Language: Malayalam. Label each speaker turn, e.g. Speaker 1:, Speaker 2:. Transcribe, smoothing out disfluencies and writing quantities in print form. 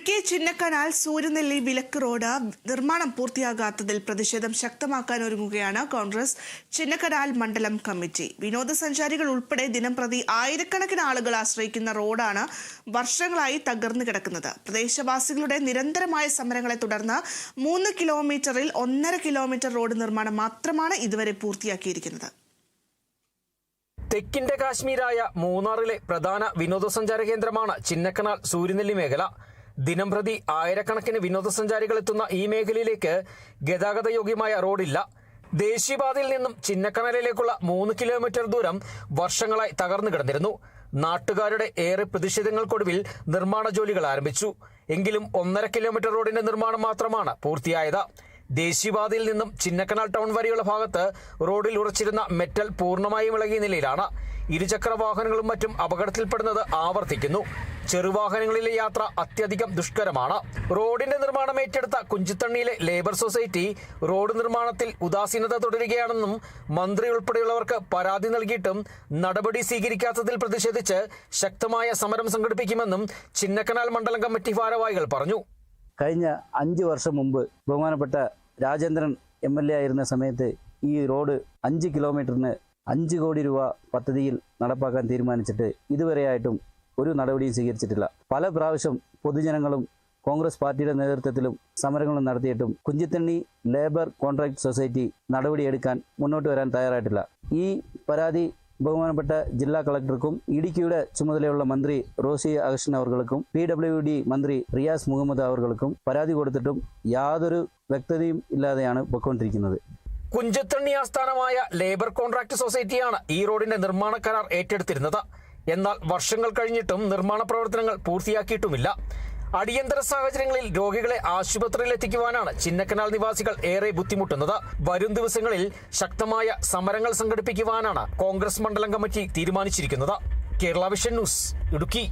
Speaker 1: ഇടുക്കി ചിന്നക്കനാൽ സൂര്യനെല്ലി വിലക്ക് റോഡ് നിർമ്മാണം പൂർത്തിയാകാത്തതിൽ പ്രതിഷേധം ശക്തമാക്കാനൊരുങ്ങുകയാണ് കോൺഗ്രസ് ചിന്നക്കനാൽ മണ്ഡലം കമ്മിറ്റി. വിനോദസഞ്ചാരികൾ ഉൾപ്പെടെ ദിനംപ്രതി ആയിരക്കണക്കിന് ആളുകൾ ആശ്രയിക്കുന്ന റോഡാണ് വർഷങ്ങളായി തകർന്നു കിടക്കുന്നത്. പ്രദേശവാസികളുടെ നിരന്തരമായ സമരങ്ങളെ തുടർന്ന് 3 കിലോമീറ്ററിൽ 1.5 കിലോമീറ്റർ റോഡ് നിർമ്മാണം മാത്രമാണ് ഇതുവരെ പൂർത്തിയാക്കിയിരിക്കുന്നത്.
Speaker 2: തെക്കിന്റെ കാശ്മീരായ മൂന്നാറിലെ പ്രധാന വിനോദസഞ്ചാര കേന്ദ്രമാണ് ചിന്നക്കനാൽ സൂര്യനെല്ലി മേഖല. ദിനംപ്രതി ആയിരക്കണക്കിന് വിനോദസഞ്ചാരികൾ എത്തുന്ന ഈ മേഖലയിലേക്ക് ഗതാഗതയോഗ്യമായ റോഡില്ല. ദേശീയപാതയിൽ നിന്നും ചിന്നക്കനാലിലേക്കുള്ള 3 കിലോമീറ്റർ ദൂരം വർഷങ്ങളായി തകർന്നു കിടന്നിരുന്നു. നാട്ടുകാരുടെ ഏറെ പ്രതിഷേധങ്ങൾക്കൊടുവിൽ നിർമ്മാണ ജോലികൾ ആരംഭിച്ചു. എങ്കിലും 1.5 കിലോമീറ്റർ റോഡിന്റെ നിർമ്മാണം മാത്രമാണ് പൂർത്തിയായത്. ദേശീയപാതയിൽ നിന്നും ചിന്നക്കനാൽ ടൗൺ വരെയുള്ള ഭാഗത്ത് റോഡിൽ ഉറച്ചിരുന്ന മെറ്റൽ പൂർണ്ണമായും ഇളകിയ നിലയിലാണ്. ഇരുചക്ര വാഹനങ്ങളും മറ്റും അപകടത്തിൽപ്പെടുന്നത് ആവർത്തിക്കുന്നു. ചെറുവാഹനങ്ങളിലെ യാത്ര അത്യധികം ദുഷ്കരമാണ്. റോഡിന്റെ നിർമ്മാണം ഏറ്റെടുത്ത കുഞ്ചിത്തണ്ണിയിലെ ലേബർ സൊസൈറ്റി റോഡ് നിർമ്മാണത്തിൽ ഉദാസീനത തുടരുകയാണെന്നും മന്ത്രി ഉൾപ്പെടെയുള്ളവർക്ക് പരാതി നൽകിയിട്ടും നടപടി സ്വീകരിക്കാത്തതിൽ പ്രതിഷേധിച്ച് ശക്തമായ സമരം സംഘടിപ്പിക്കുമെന്നും ചിന്നക്കനാൽ മണ്ഡലം കമ്മിറ്റി ഭാരവാഹികൾ പറഞ്ഞു.
Speaker 3: കഴിഞ്ഞ 5 വർഷം മുമ്പ് ബഹുമാനപ്പെട്ട രാജേന്ദ്രൻ MLA ആയിരുന്ന സമയത്ത് ഈ റോഡ് 5 കിലോമീറ്ററിന് 5 കോടി രൂപ പദ്ധതിയിൽ നടപ്പാക്കാൻ തീരുമാനിച്ചിട്ട് ഇതുവരെയായിട്ടും ഒരു നടപടിയും സ്വീകരിച്ചിട്ടില്ല. പല പ്രാവശ്യം പൊതുജനങ്ങളും കോൺഗ്രസ് പാർട്ടിയുടെ നേതൃത്വത്തിലും സമരങ്ങളും നടത്തിയിട്ടും കുഞ്ചിത്തണ്ണി ലേബർ കോൺട്രാക്ട് സൊസൈറ്റി നടപടിയെടുക്കാൻ മുന്നോട്ട് വരാൻ തയ്യാറായിട്ടില്ല. ഈ പരാതി ബഹുമാനപ്പെട്ട ജില്ലാ കളക്ടർക്കും ഇടുക്കിയുടെ ചുമതലയുള്ള മന്ത്രി റോസി അഗസ്റ്റിൻ അവർക്കും PWD മന്ത്രി റിയാസ് മുഹമ്മദ് അവർക്കും പരാതി കൊടുത്തിട്ടും യാതൊരു വ്യക്തതയും ഇല്ലാതെയാണ് പൊയ്ക്കൊണ്ടിരിക്കുന്നത്.
Speaker 2: കുഞ്ചത്തണ്ണി ആസ്ഥാനമായ ലേബർ കോൺട്രാക്ട് സൊസൈറ്റിയാണ് ഈ റോഡിന്റെ നിർമ്മാണ കരാർ ഏറ്റെടുത്തിരുന്നത്. എന്നാൽ വർഷങ്ങൾ കഴിഞ്ഞിട്ടും നിർമ്മാണ പ്രവർത്തനങ്ങൾ പൂർത്തിയാക്കിയിട്ടുമില്ല. അടിയന്തര സാഹചര്യങ്ങളിൽ രോഗികളെ ആശുപത്രിയിൽ എത്തിക്കുവാനാണ് ചിന്നക്കനാൽ നിവാസികൾ ഏറെ ബുദ്ധിമുട്ടുന്നത്. വരും ദിവസങ്ങളിൽ ശക്തമായ സമരങ്ങൾ സംഘടിപ്പിക്കുവാനാണ് കോൺഗ്രസ് മണ്ഡലം കമ്മിറ്റി തീരുമാനിച്ചിരിക്കുന്നത്. Kerala vision news, Idukki.